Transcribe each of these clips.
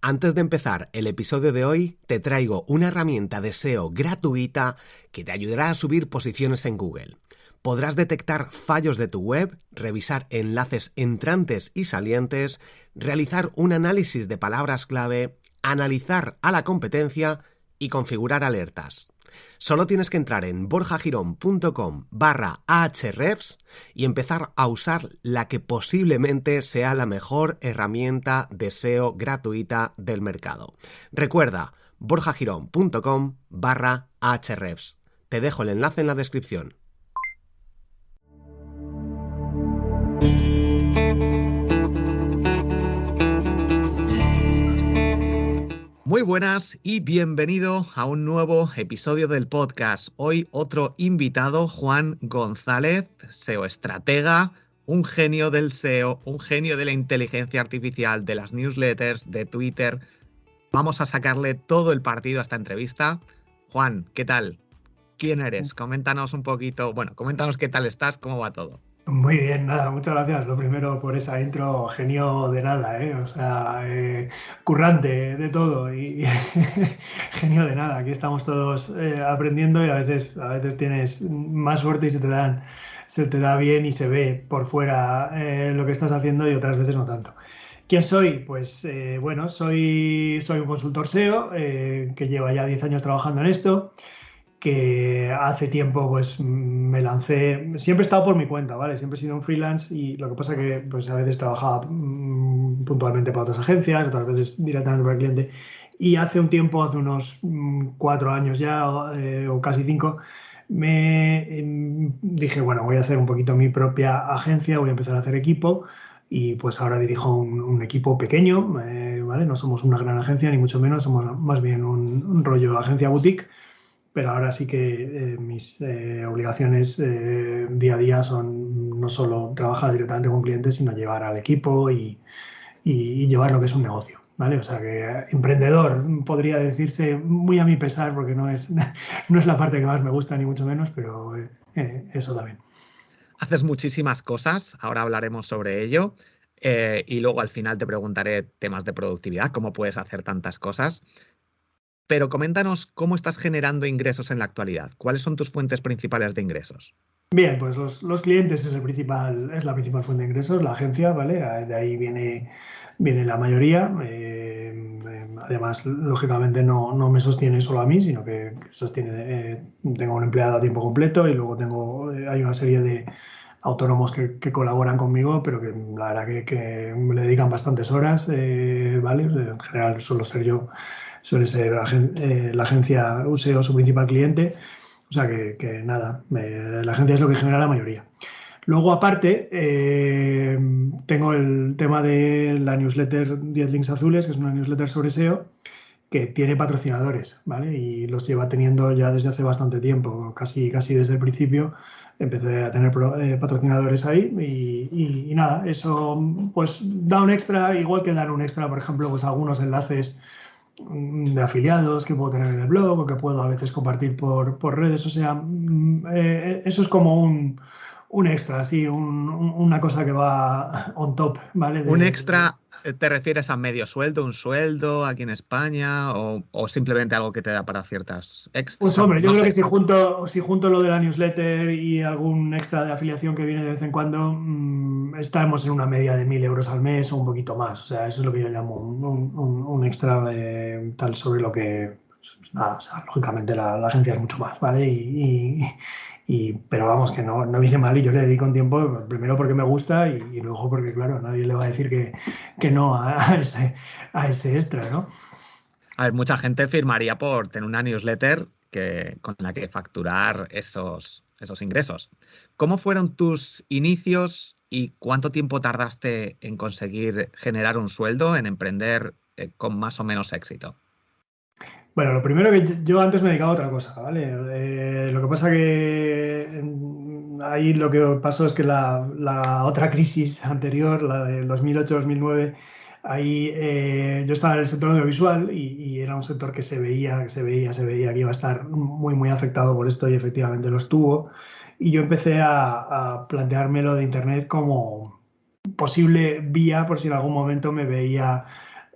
Antes de empezar el episodio de hoy, te traigo una herramienta de SEO gratuita que te ayudará a subir posiciones en Google. Podrás detectar fallos de tu web, revisar enlaces entrantes y salientes, realizar un análisis de palabras clave, analizar a la competencia y configurar alertas. Solo tienes que entrar en borjagirón.com/ahrefs y empezar a usar la que posiblemente sea la mejor herramienta de SEO gratuita del mercado. Recuerda, borjagirón.com/ahrefs. Te dejo el enlace en la descripción. Muy buenas y bienvenido a un nuevo episodio del podcast. Hoy otro invitado, Juan González, SEO estratega, un genio del SEO, un genio de la inteligencia artificial, de las newsletters, de Twitter. Vamos a sacarle todo el partido a esta entrevista. Juan, ¿qué tal? ¿Quién eres? Coméntanos un poquito, coméntanos qué tal estás, cómo va todo. Muy bien, nada, muchas gracias. Lo primero por esa intro, genio de nada, ¿eh? O sea, currante de todo y genio de nada. Aquí estamos todos aprendiendo y a veces tienes más suerte y se te da bien y se ve por fuera lo que estás haciendo y otras veces no tanto. ¿Quién soy? Pues soy un consultor SEO que lleva ya 10 años trabajando en esto, que hace tiempo pues me lancé, siempre he estado por mi cuenta, ¿vale? Siempre he sido un freelance y lo que pasa que pues a veces trabajaba puntualmente para otras agencias, otras veces directamente para el cliente, y hace un tiempo, hace unos 4 años ya o casi 5, dije, bueno, voy a hacer un poquito mi propia agencia, voy a empezar a hacer equipo y pues ahora dirijo un equipo pequeño, ¿vale? No somos una gran agencia ni mucho menos, somos más bien un rollo agencia boutique. Pero ahora sí que mis obligaciones día a día son no solo trabajar directamente con clientes, sino llevar al equipo y llevar lo que es un negocio, ¿vale? O sea que emprendedor podría decirse muy a mi pesar, porque no es la parte que más me gusta, ni mucho menos, pero eso también. Haces muchísimas cosas, ahora hablaremos sobre ello, y luego al final te preguntaré temas de productividad, cómo puedes hacer tantas cosas. Pero coméntanos cómo estás generando ingresos en la actualidad. ¿Cuáles son tus fuentes principales de ingresos? Bien, pues los clientes es la principal fuente de ingresos, la agencia, ¿vale? De ahí viene la mayoría. Además, lógicamente no me sostiene solo a mí, sino que tengo un empleado a tiempo completo y luego hay una serie de autónomos que colaboran conmigo, pero que la verdad que me le dedican bastantes horas, ¿vale? En general suele ser la agencia SEO su principal cliente. O sea que nada, la agencia es lo que genera la mayoría. Luego, aparte, tengo el tema de la newsletter 10 links azules, que es una newsletter sobre SEO, que tiene patrocinadores, ¿vale? Y los lleva teniendo ya desde hace bastante tiempo, casi desde el principio. Empecé a tener patrocinadores ahí y nada, eso pues da un extra, igual que dan un extra, por ejemplo, pues algunos enlaces de afiliados que puedo tener en el blog o que puedo a veces compartir por redes. O sea, eso es como un extra, así, una cosa que va on top, ¿vale? ¿Un extra te refieres a medio sueldo, un sueldo aquí en España o simplemente algo que te da para ciertas extras? O Pues sea, hombre, yo no creo que sé. si junto lo de la newsletter y algún extra de afiliación que viene de vez en cuando, estamos en una media de 1.000 euros al mes o un poquito más. O sea, eso es lo que yo llamo un extra tal sobre lo que, pues, nada, o sea, lógicamente la agencia es mucho más, ¿vale? Pero vamos, que no viene mal y yo le dedico un tiempo, primero porque me gusta y luego porque, claro, nadie le va a decir que no a ese extra, ¿no? A ver, mucha gente firmaría por tener una newsletter con la que facturar esos ingresos. ¿Cómo fueron tus inicios y cuánto tiempo tardaste en conseguir generar un sueldo, en emprender con más o menos éxito? Bueno, lo primero que yo antes me dedicaba a otra cosa, ¿vale? Lo que pasa que ahí lo que pasó es que la otra crisis anterior, la del 2008-2009, ahí yo estaba en el sector audiovisual y era un sector que se veía que iba a estar muy, muy afectado por esto y efectivamente lo estuvo. Y yo empecé a plantearme lo de Internet como posible vía por si en algún momento me veía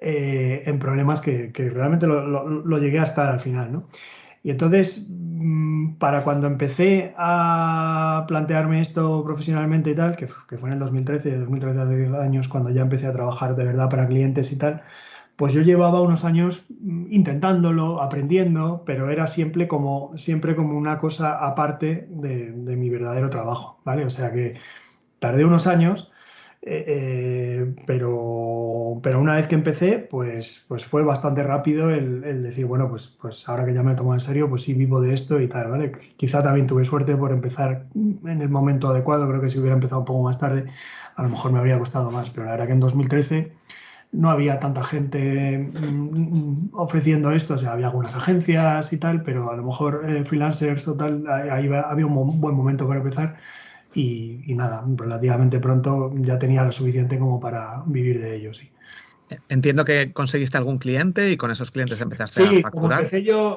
en problemas que realmente lo llegué a estar al final, ¿no? Y entonces, para cuando empecé a plantearme esto profesionalmente y tal, que fue en el 2013 hace 10 años, cuando ya empecé a trabajar de verdad para clientes y tal, pues yo llevaba unos años intentándolo, aprendiendo, pero era siempre como una cosa aparte de mi verdadero trabajo, ¿vale? O sea que tardé unos años, pero una vez que empecé, pues fue bastante rápido el decir, bueno, pues ahora que ya me he tomado en serio, pues sí vivo de esto y tal, ¿vale? Quizá también tuve suerte por empezar en el momento adecuado, creo que si hubiera empezado un poco más tarde, a lo mejor me habría costado más, pero la verdad que en 2013 no había tanta gente ofreciendo esto, o sea, había algunas agencias y tal, pero a lo mejor freelancers o tal, había un buen momento para empezar y nada, relativamente pronto ya tenía lo suficiente como para vivir de ello, sí. Entiendo que conseguiste algún cliente y con esos clientes empezaste a Sí, facturar.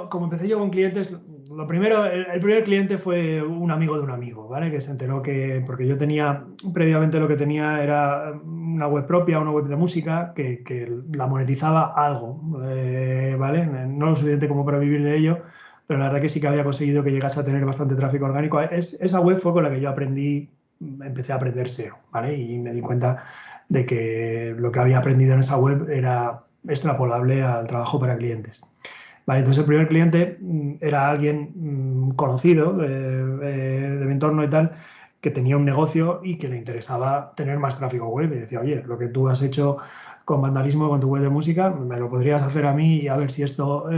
como empecé yo con clientes, lo primero, el primer cliente fue un amigo de un amigo, ¿vale? Que se enteró porque yo tenía, previamente lo que tenía era una web propia, una web de música, que la monetizaba algo, ¿vale? No lo suficiente como para vivir de ello, pero la verdad que sí que había conseguido que llegase a tener bastante tráfico orgánico. Esa web fue con la que yo empecé a aprender SEO, ¿vale? Y me di cuenta de que lo que había aprendido en esa web era extrapolable al trabajo para clientes. Vale, entonces el primer cliente era alguien conocido de mi entorno y tal, que tenía un negocio y que le interesaba tener más tráfico web. Y decía, oye, lo que tú has hecho con vandalismo, con tu web de música, me lo podrías hacer a mí y a ver si esto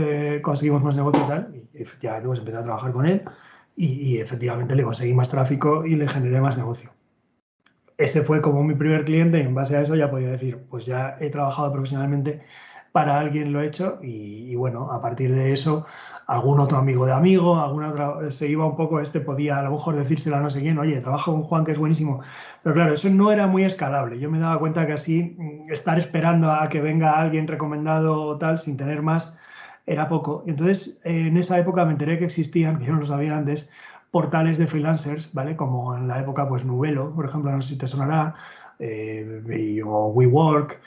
conseguimos más negocio y tal. Y efectivamente, pues empecé a trabajar con él y efectivamente le conseguí más tráfico y le generé más negocio. Ese fue como mi primer cliente y en base a eso ya podía decir, pues ya he trabajado profesionalmente para alguien, lo he hecho y bueno, a partir de eso, algún otro amigo de amigo, alguna otra, se iba un poco, podía a lo mejor decírselo a no sé quién, oye, trabajo con Juan que es buenísimo, pero claro, eso no era muy escalable. Yo me daba cuenta que así, estar esperando a que venga alguien recomendado o tal, sin tener más, era poco. Entonces, en esa época me enteré que existían, que yo no lo sabía antes, portales de freelancers, ¿vale? Como en la época, pues Nubelo, por ejemplo, no sé si te sonará, o WeWork,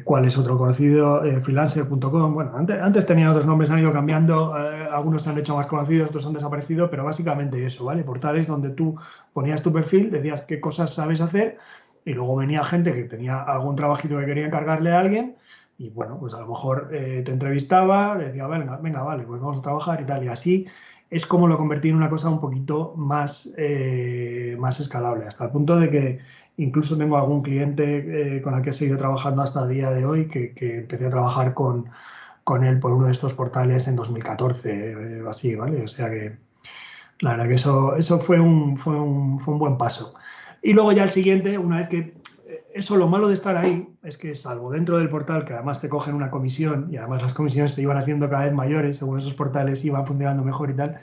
¿cuál es otro conocido? Freelancer.com. Bueno, antes tenían otros nombres, han ido cambiando, algunos se han hecho más conocidos, otros han desaparecido, pero básicamente eso, ¿vale? Portales donde tú ponías tu perfil, decías qué cosas sabes hacer y luego venía gente que tenía algún trabajito que quería encargarle a alguien y bueno, pues a lo mejor te entrevistaba, le decía, venga, vale, pues vamos a trabajar y tal. Y así es como lo convertí en una cosa un poquito más escalable, hasta el punto de que incluso tengo algún cliente con el que he seguido trabajando hasta el día de hoy, que empecé a trabajar con él por uno de estos portales en 2014, o así, ¿vale? O sea que la verdad que eso fue un buen paso. Y luego ya el siguiente, una vez que eso, lo malo de estar ahí es que salvo dentro del portal, que además te cogen una comisión y además las comisiones se iban haciendo cada vez mayores según esos portales iban funcionando mejor y tal,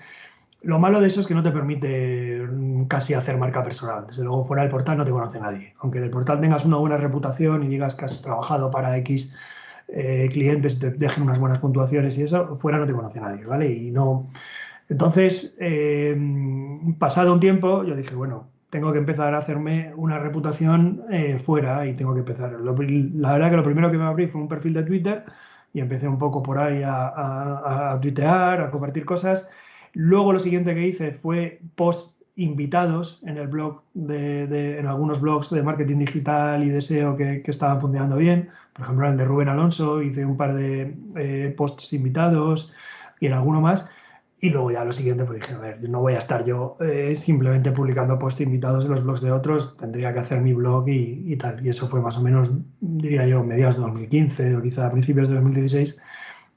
lo malo de eso es que no te permite casi hacer marca personal. Desde luego fuera del portal no te conoce nadie. Aunque en el portal tengas una buena reputación y digas que has trabajado para X clientes, te dejen unas buenas puntuaciones y eso, fuera no te conoce nadie, ¿vale? Y no, entonces, pasado un tiempo, yo dije, bueno, tengo que empezar a hacerme una reputación fuera y tengo que empezar. La verdad que lo primero que me abrí fue un perfil de Twitter y empecé un poco por ahí a tuitear, a compartir cosas. Luego lo siguiente que hice fue post invitados en el blog en algunos blogs de marketing digital y de SEO que estaban funcionando bien. Por ejemplo, en el de Rubén Alonso hice un par de posts invitados y en alguno más. Y luego ya lo siguiente, pues dije, a ver, no voy a estar yo simplemente publicando post invitados en los blogs de otros, tendría que hacer mi blog y tal. Y eso fue más o menos, diría yo, mediados de 2015 o quizá a principios de 2016.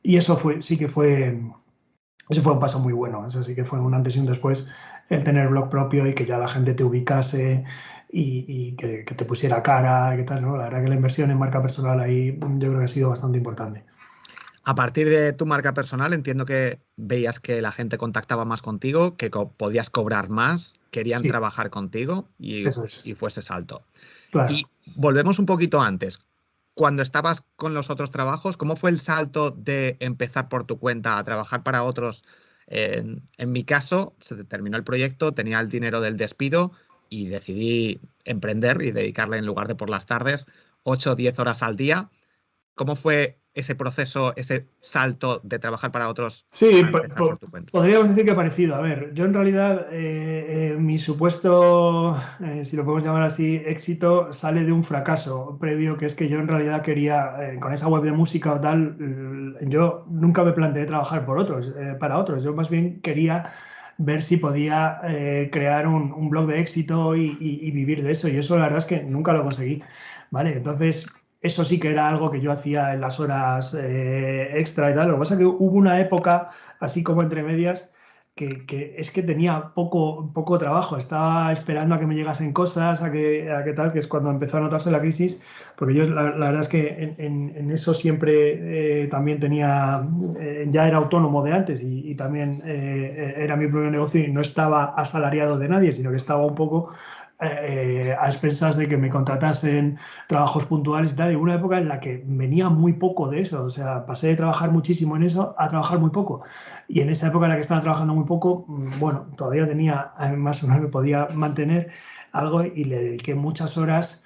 Y eso ese fue un paso muy bueno. Eso sí que fue un antes y un después, el tener blog propio y que ya la gente te ubicase y que te pusiera cara y qué tal, ¿no? La verdad que la inversión en marca personal ahí yo creo que ha sido bastante importante. A partir de tu marca personal, entiendo que veías que la gente contactaba más contigo, que podías cobrar más, querían Sí, trabajar contigo eso es. y fue ese salto. Claro. Y volvemos un poquito antes. Cuando estabas con los otros trabajos, ¿cómo fue el salto de empezar por tu cuenta a trabajar para otros? En mi caso, se terminó el proyecto, tenía el dinero del despido y decidí emprender y dedicarle, en lugar de por las tardes, 8 o 10 horas al día. ¿Cómo fue ese proceso, ese salto de trabajar para otros Sí, a empezar por tu cuenta? podríamos decir que parecido. A ver, yo en realidad mi supuesto, si lo podemos llamar así, éxito sale de un fracaso previo, que es que yo en realidad quería, con esa web de música o tal, yo nunca me planteé trabajar por otros, para otros. Yo más bien quería ver si podía crear un blog de éxito y vivir de eso. Y eso la verdad es que nunca lo conseguí. ¿Vale? Entonces, eso sí que era algo que yo hacía en las horas extra y tal. Lo que pasa es que hubo una época, así como entre medias, que es que tenía poco trabajo. Estaba esperando a que me llegasen cosas, a que tal, que es cuando empezó a notarse la crisis, porque yo la verdad es que en eso siempre también tenía, ya era autónomo de antes y también era mi propio negocio y no estaba asalariado de nadie, sino que estaba un poco a expensas de que me contratasen trabajos puntuales y tal, y una época en la que venía muy poco de eso, o sea, pasé de trabajar muchísimo en eso a trabajar muy poco. Y en esa época en la que estaba trabajando muy poco, bueno, todavía tenía, más o menos me podía mantener algo y le dediqué muchas horas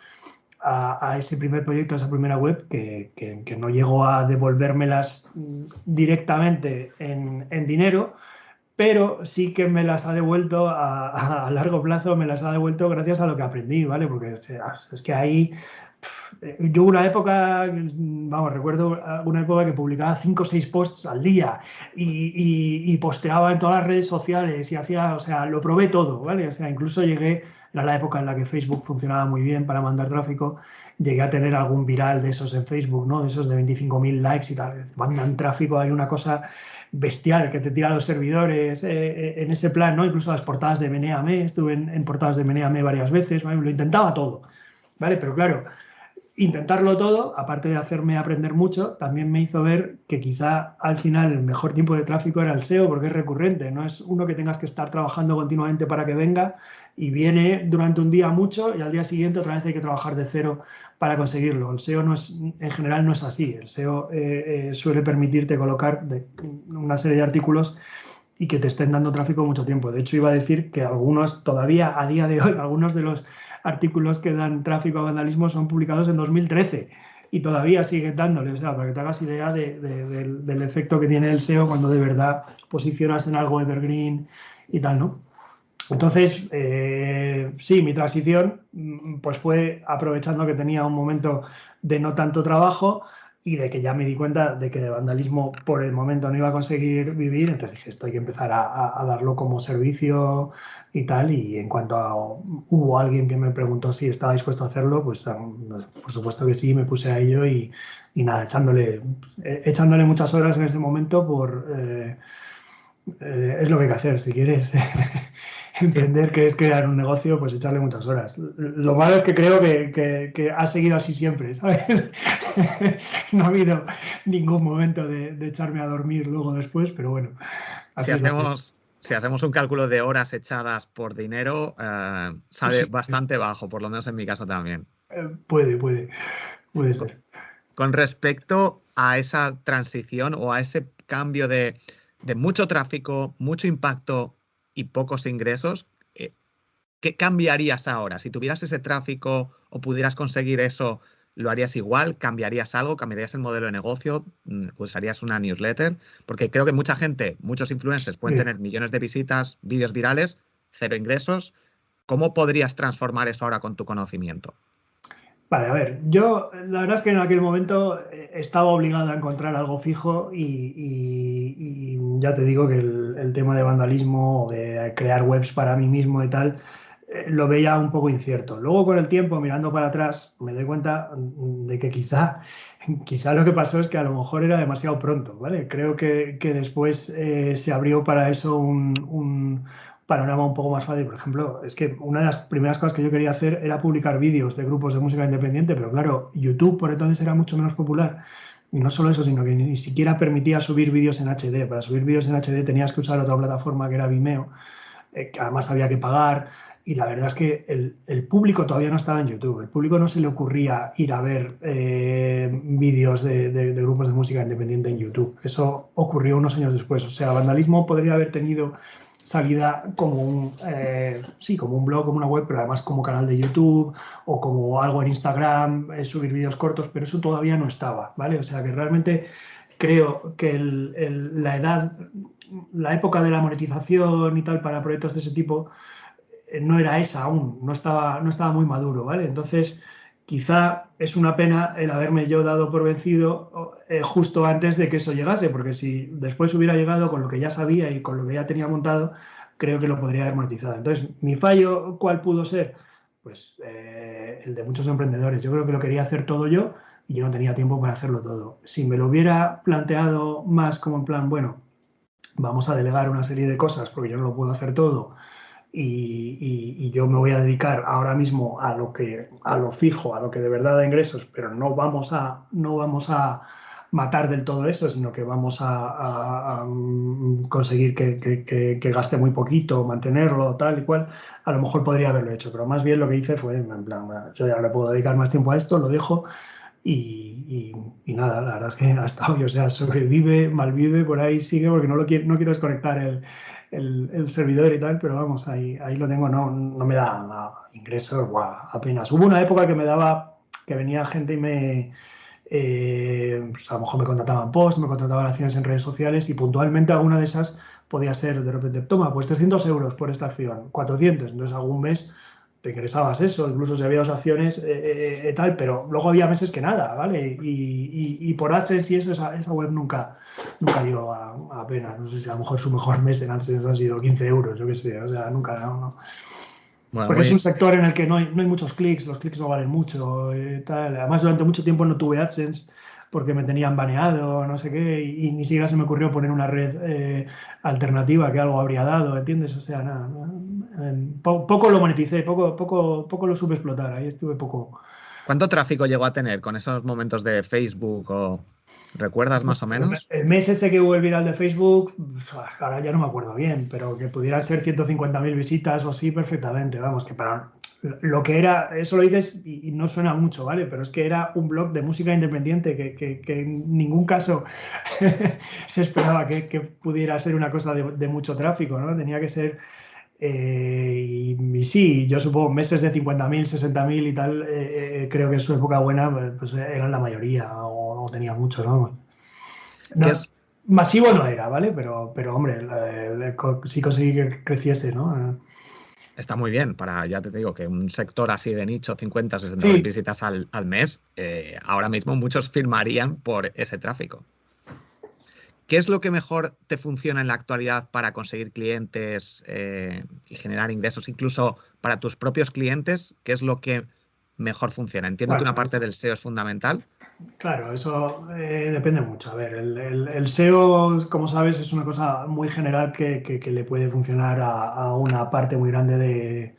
a ese primer proyecto, a esa primera web, que no llegó a devolvérmelas directamente en dinero, pero sí que me las ha devuelto a largo plazo, me las ha devuelto gracias a lo que aprendí, ¿vale? Porque o sea, es que ahí yo una época, vamos, recuerdo una época que publicaba 5 o 6 posts al día y posteaba en todas las redes sociales y hacía, o sea, lo probé todo, ¿vale? O sea, incluso llegué, era la época en la que Facebook funcionaba muy bien para mandar tráfico, llegué a tener algún viral de esos en Facebook, ¿no? De esos de 25.000 likes y tal, mandan tráfico, hay una cosa bestial que te tira los servidores en ese plan, ¿no? Incluso las portadas de Meneame, estuve en portadas de Meneame varias veces, ¿vale? Lo intentaba todo, ¿vale? Pero claro, intentarlo todo, aparte de hacerme aprender mucho, también me hizo ver que quizá al final el mejor tipo de tráfico era el SEO porque es recurrente, no es uno que tengas que estar trabajando continuamente para que venga y viene durante un día mucho y al día siguiente otra vez hay que trabajar de cero para conseguirlo. El SEO no es, en general no es así, el SEO suele permitirte colocar una serie de artículos y que te estén dando tráfico mucho tiempo. De hecho, iba a decir que algunos, todavía a día de hoy, algunos de los artículos que dan tráfico a vandalismo son publicados en 2013 y todavía siguen dándole. O sea, para que te hagas idea del efecto que tiene el SEO cuando de verdad posicionas en algo evergreen y tal, ¿no? Entonces, sí, mi transición pues fue aprovechando que tenía un momento de no tanto trabajo y de que ya me di cuenta de que de vandalismo por el momento no iba a conseguir vivir, entonces dije, esto hay que empezar a darlo como servicio y tal, y en cuanto hubo alguien que me preguntó si estaba dispuesto a hacerlo, pues por supuesto que sí, me puse a ello y nada, echándole muchas horas en ese momento es lo que hay que hacer, si quieres Sí, emprender, que es crear un negocio, pues echarle muchas horas. Lo malo es que creo que ha seguido así siempre, ¿sabes? No ha habido ningún momento de echarme a dormir luego después, pero bueno, si así es la vida. hacemos, si hacemos un cálculo de horas echadas por dinero, sale Sí, bastante bajo, por lo menos en mi caso también. puede Co- ser. Con respecto a esa transición o a ese cambio de mucho tráfico, mucho impacto y pocos ingresos, ¿qué cambiarías ahora? Si tuvieras ese tráfico o pudieras conseguir eso, ¿lo harías igual? ¿Cambiarías algo? ¿Cambiarías el modelo de negocio? ¿Usarías una newsletter? Porque creo que mucha gente, muchos influencers pueden Sí. tener millones de visitas, vídeos virales, cero ingresos. ¿Cómo podrías transformar eso ahora con tu conocimiento? Vale, a ver, yo la verdad es que en aquel momento estaba obligado a encontrar algo fijo y ya te digo que el tema de vandalismo o de crear webs para mí mismo y tal, lo veía un poco incierto. Luego con el tiempo, mirando para atrás, me doy cuenta de que quizá lo que pasó es que a lo mejor era demasiado pronto, ¿vale? Creo que después se abrió para eso un panorama un poco más fácil. Por ejemplo, es que una de las primeras cosas que yo quería hacer era publicar vídeos de grupos de música independiente, pero claro, YouTube por entonces era mucho menos popular. Y no solo eso, sino que ni siquiera permitía subir vídeos en HD. Para subir vídeos en HD tenías que usar otra plataforma que era Vimeo, que además había que pagar. Y la verdad es que el público todavía no estaba en YouTube. El público no se le ocurría ir a ver vídeos de grupos de música independiente en YouTube. Eso ocurrió unos años después. O sea, Vandalismo podría haber tenido salida como como un blog, como una web, pero además como canal de YouTube o como algo en Instagram, subir vídeos cortos, pero eso todavía no estaba, ¿vale? O sea que realmente creo que la época de la monetización y tal para proyectos de ese tipo no era esa aún, no estaba muy maduro, ¿vale? Entonces, quizá es una pena el haberme yo dado por vencido justo antes de que eso llegase, porque si después hubiera llegado con lo que ya sabía y con lo que ya tenía montado, creo que lo podría haber monetizado. Entonces, ¿mi fallo cuál pudo ser? Pues el de muchos emprendedores. Yo creo que lo quería hacer todo yo y yo no tenía tiempo para hacerlo todo. Si me lo hubiera planteado más como en plan, bueno, vamos a delegar una serie de cosas porque yo no lo puedo hacer todo y yo me voy a dedicar ahora mismo a lo fijo, a lo que de verdad da ingresos, pero no vamos a matar del todo eso, sino que vamos a conseguir que gaste muy poquito, mantenerlo, tal y cual. A lo mejor podría haberlo hecho, pero más bien lo que hice fue, en plan, "Bueno, yo ya le puedo dedicar más tiempo a esto, lo dejo y nada, la verdad es que ha estado, o sea, sobrevive, malvive, por ahí sigue, porque no quiero desconectar el servidor y tal, pero vamos, ahí lo tengo, no me da ingresos, guau, apenas. Hubo una época que me daba, que venía gente y pues a lo mejor me contrataban posts, me contrataban acciones en redes sociales y puntualmente alguna de esas podía ser de repente, toma, pues 300 euros por esta acción, 400, entonces algún mes te ingresabas eso, incluso si había dos acciones, tal, pero luego había meses que nada, ¿vale? Y por AdSense y eso, esa web nunca dio apenas, no sé si a lo mejor su mejor mes en AdSense han sido 15 euros, yo qué sé, o sea, nunca, no. Bueno, Porque es un sector en el que no hay muchos clics, los clics no valen mucho, tal. Además, durante mucho tiempo no tuve AdSense porque me tenían baneado, no sé qué, y ni siquiera se me ocurrió poner una red alternativa que algo habría dado, ¿entiendes? O sea, nada, poco lo moneticé, poco lo supe explotar, ahí estuve poco. ¿cuánto tráfico llegó a tener con esos momentos de Facebook o recuerdas más o Uf, menos? el mes ese que hubo el viral de Facebook, ahora ya no me acuerdo bien, pero que pudieran ser 150.000 visitas o así perfectamente, vamos, que para lo que era, eso lo dices y no suena mucho, ¿vale? Pero es que era un blog de música independiente que en ningún caso se esperaba que pudiera ser una cosa de mucho tráfico, ¿no? Tenía que ser, y sí, yo supongo meses de 50.000, 60.000 y tal, creo que en su época buena pues eran la mayoría o tenía mucho, ¿no? ¿Qué No, es? masivo no era, ¿vale? Pero hombre, sí conseguí que creciese, ¿no? Está muy bien para, ya te digo, que un sector así de nicho, 50, 60 mil Sí, visitas al mes, ahora mismo muchos firmarían por ese tráfico. ¿Qué es lo que mejor te funciona en la actualidad para conseguir clientes y generar ingresos, incluso para tus propios clientes? ¿Qué es lo que mejor funciona? Entiendo que una bueno, parte del SEO es fundamental. claro, eso depende mucho. A ver, el SEO, como sabes, es una cosa muy general que le puede funcionar a una parte muy grande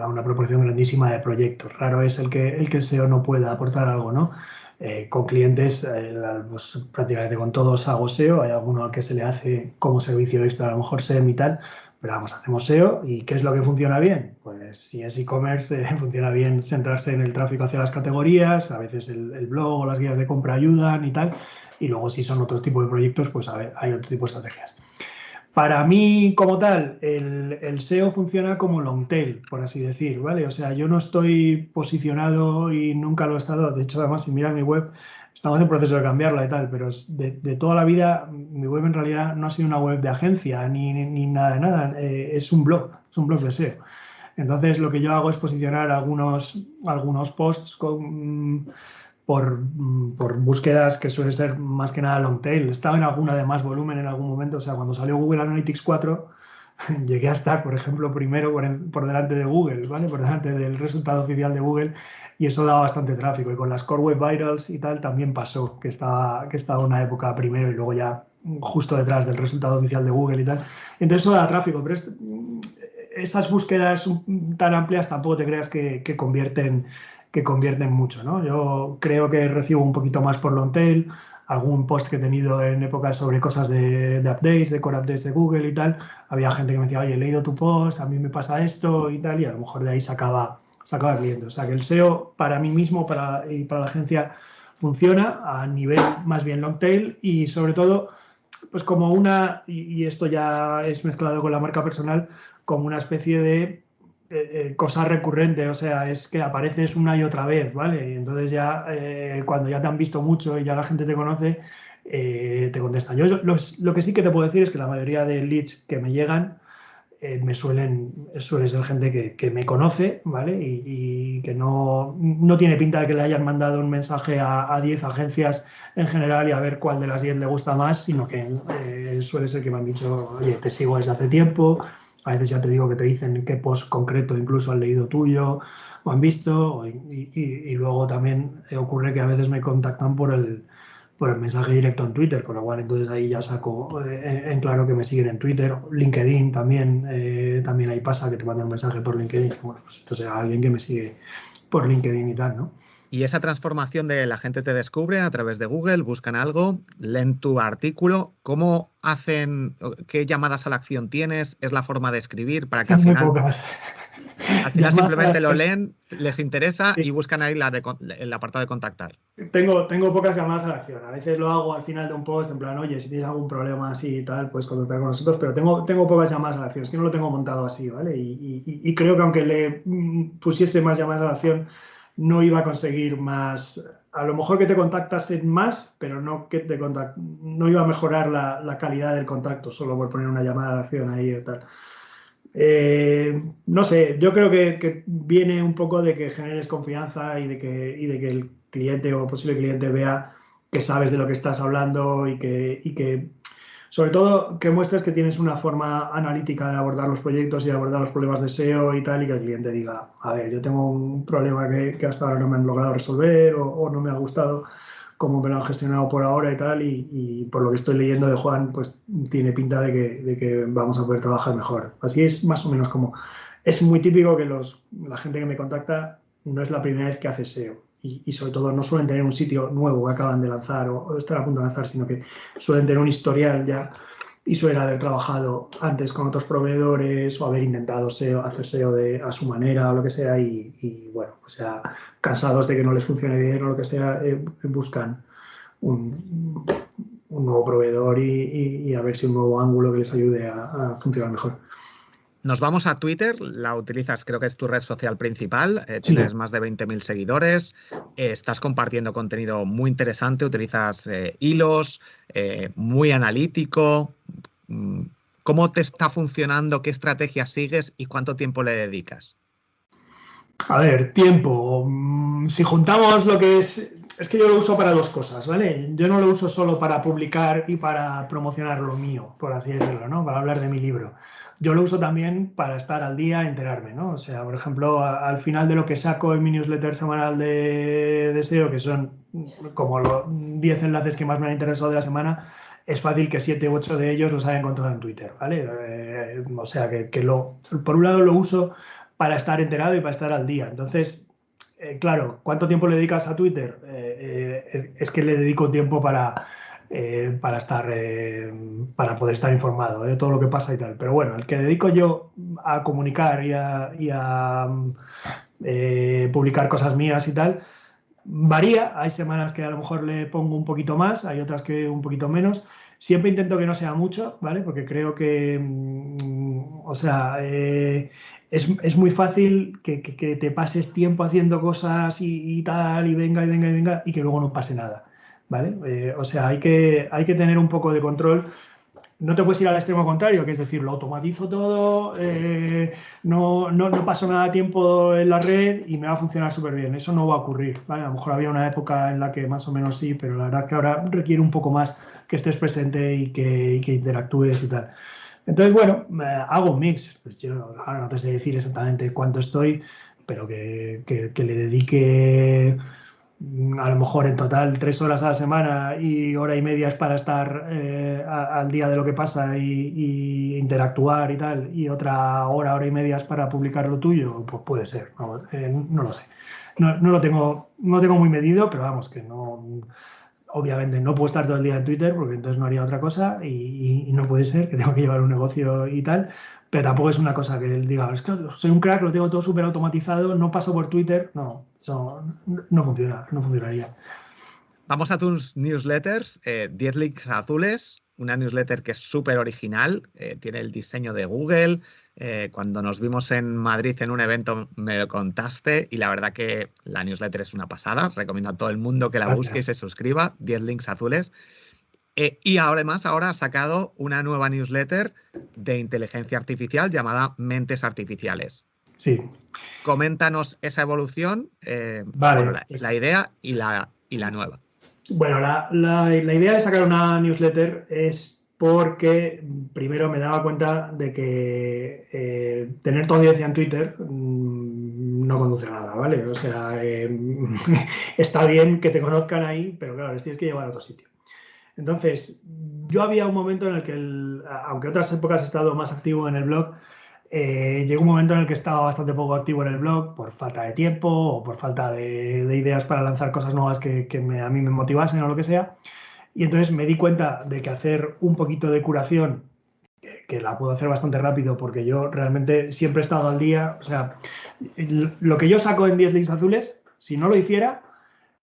a una proporción grandísima de proyectos. Raro es el que el SEO no pueda aportar algo, ¿no? Con clientes, pues, prácticamente con todos hago SEO, hay alguno al que se le hace como servicio extra, a lo mejor SEM y tal, pero vamos, hacemos SEO y ¿qué es lo que funciona bien? Pues si es e-commerce, funciona bien centrarse en el tráfico hacia las categorías, a veces el blog o las guías de compra ayudan y tal, y luego si son otro tipo de proyectos, pues a ver, hay otro tipo de estrategias. Para mí, como tal, el SEO funciona como long tail, por así decir, ¿vale? O sea, yo no estoy posicionado y nunca lo he estado. De hecho, además, si miras mi web, estamos en proceso de cambiarla y tal, pero de toda la vida, mi web en realidad no ha sido una web de agencia ni nada de nada. Es un blog de SEO. Entonces, lo que yo hago es posicionar algunos posts por búsquedas que suelen ser más que nada long tail. Estaba en alguna de más volumen en algún momento, o sea, cuando salió Google Analytics 4, llegué a estar, por ejemplo, primero por delante de Google, ¿vale? Por delante del resultado oficial de Google, y eso daba bastante tráfico. Y con las Core Web Vitals y tal también pasó, que estaba una época primero y luego ya justo detrás del resultado oficial de Google y tal. Entonces eso da tráfico, pero esas búsquedas tan amplias tampoco te creas que convierten mucho, ¿no? Yo creo que recibo un poquito más por long tail, algún post que he tenido en épocas sobre cosas de updates, de core updates de Google y tal, había gente que me decía, oye, he leído tu post, a mí me pasa esto y tal, y a lo mejor de ahí sacaba clientes. O sea, que el SEO para mí mismo y para la agencia funciona a nivel más bien long tail y sobre todo pues como y esto ya es mezclado con la marca personal, como una especie de cosa recurrente, o sea, es que apareces una y otra vez, ¿vale? Y entonces ya cuando ya te han visto mucho y ya la gente te conoce, te contestan. Yo lo que sí que te puedo decir es que la mayoría de leads que me llegan suele ser gente que me conoce, ¿vale? Y que no tiene pinta de que le hayan mandado un mensaje a 10 agencias en general y a ver cuál de las 10 le gusta más, sino que suele ser que me han dicho, oye, te sigo desde hace tiempo, a veces ya te digo que te dicen qué post concreto incluso han leído tuyo o han visto, y luego también ocurre que a veces me contactan por el mensaje directo en Twitter, con lo cual entonces ahí ya saco en claro que me siguen en Twitter. LinkedIn también, también ahí pasa que te mandan un mensaje por LinkedIn. Bueno, pues esto será alguien que me sigue por LinkedIn y tal, ¿no? Y esa transformación de la gente te descubre a través de Google, buscan algo, leen tu artículo, ¿cómo hacen, qué llamadas a la acción tienes? ¿Es la forma de escribir para que Son muy pocas. al final Llamadas a la simplemente lo acción. leen, les interesa y Sí. buscan ahí el apartado de contactar? Tengo pocas llamadas a la acción. A veces lo hago al final de un post, en plan, oye, si tienes algún problema así y tal, puedes contactar con nosotros, pero tengo pocas llamadas a la acción. Es que no lo tengo montado así, ¿vale? Y creo que aunque le pusiese más llamadas a la acción, no iba a conseguir más. A lo mejor que te contactasen más, pero no que no iba a mejorar la calidad del contacto solo por poner una llamada a la acción ahí y tal. No sé, yo creo que viene un poco de que generes confianza y de que el cliente o posible cliente vea que sabes de lo que estás hablando y que sobre todo que muestres que tienes una forma analítica de abordar los proyectos y de abordar los problemas de SEO y tal, y que el cliente diga, a ver, yo tengo un problema que hasta ahora no me han logrado resolver o no me ha gustado cómo me lo han gestionado por ahora y tal, y por lo que estoy leyendo de Juan, pues tiene pinta de que vamos a poder trabajar mejor. Así es más o menos como... Es muy típico que la gente que me contacta no es la primera vez que hace SEO. Y sobre todo no suelen tener un sitio nuevo que acaban de lanzar o estar a punto de lanzar, sino que suelen tener un historial ya y suelen haber trabajado antes con otros proveedores o haber intentado SEO, hacer SEO a su manera o lo que sea y bueno, pues ya cansados de que no les funcione bien o lo que sea, buscan un, un nuevo proveedor y a ver si un nuevo ángulo que les ayude a funcionar mejor. Nos vamos a Twitter, la utilizas, creo que es tu red social principal, Sí. tienes más de 20.000 seguidores, estás compartiendo contenido muy interesante, utilizas hilos, muy analítico. ¿Cómo te está funcionando? ¿Qué estrategias sigues y cuánto tiempo le dedicas? A ver, tiempo. Si juntamos lo que es que yo lo uso para dos cosas, ¿vale? Yo no lo uso solo para publicar y para promocionar lo mío, por así decirlo, ¿no? Para hablar de mi libro. Yo lo uso también para estar al día, enterarme, ¿no? O sea, por ejemplo, al final de lo que saco en mi newsletter semanal de SEO, que son como los 10 enlaces que más me han interesado de la semana, es fácil que 7 u 8 de ellos los haya encontrado en Twitter, ¿vale? O sea, por un lado lo uso para estar enterado y para estar al día. Entonces, claro, ¿cuánto tiempo le dedicas a Twitter? Es que le dedico tiempo para estar, para poder estar informado de todo lo que pasa y tal. Pero bueno, el que dedico yo a comunicar y a publicar cosas mías y tal, varía. Hay semanas que a lo mejor le pongo un poquito más, hay otras que un poquito menos. Siempre intento que no sea mucho, ¿vale? Porque creo que, o sea, es muy fácil que te pases tiempo haciendo cosas y tal, y venga, y venga, y venga, y que luego no pase nada, ¿vale? O sea, hay que tener un poco de control. No te puedes ir al extremo contrario, que es decir, lo automatizo todo, no paso nada de tiempo en la red y me va a funcionar súper bien. Eso no va a ocurrir, ¿vale? A lo mejor había una época en la que más o menos sí, pero la verdad que ahora requiere un poco más que estés presente y que interactúes y tal. Entonces, bueno, hago un mix. Pues yo ahora no te sé decir exactamente cuánto estoy, pero que le dedique a lo mejor en total 3 horas a la semana y hora y media es para estar al día de lo que pasa y interactuar y tal, y otra hora y media es para publicar lo tuyo, pues puede ser, vamos, no lo sé. No lo tengo muy medido, pero vamos, que no, obviamente no puedo estar todo el día en Twitter porque entonces no haría otra cosa y no puede ser que tengo que llevar un negocio y tal, pero tampoco es una cosa que él diga, es que soy un crack, lo tengo todo súper automatizado, no paso por Twitter, no, eso no funciona, no funcionaría. Vamos a tus newsletters, 10 links azules, una newsletter que es súper original, tiene el diseño de Google. Cuando nos vimos en Madrid en un evento me lo contaste y la verdad que la newsletter es una pasada. Recomiendo a todo el mundo que la busque y se suscriba. 10 links azules. Y además ahora ha sacado una nueva newsletter de inteligencia artificial llamada Mentes Artificiales. Sí. Coméntanos esa evolución, Vale, bueno, la idea y la nueva. Bueno, la idea de sacar una newsletter es porque primero me daba cuenta de que tener tu audiencia en Twitter no conduce a nada, ¿vale? O sea, está bien que te conozcan ahí, pero claro, les tienes que llevar a otro sitio. Entonces, yo había un momento en el que, aunque otras épocas he estado más activo en el blog, llegó un momento en el que estaba bastante poco activo en el blog por falta de tiempo o por falta de ideas para lanzar cosas nuevas que a mí me motivasen o lo que sea. Y entonces me di cuenta de que hacer un poquito de curación, que la puedo hacer bastante rápido porque yo realmente siempre he estado al día. O sea, lo que yo saco en 10 links azules, si no lo hiciera,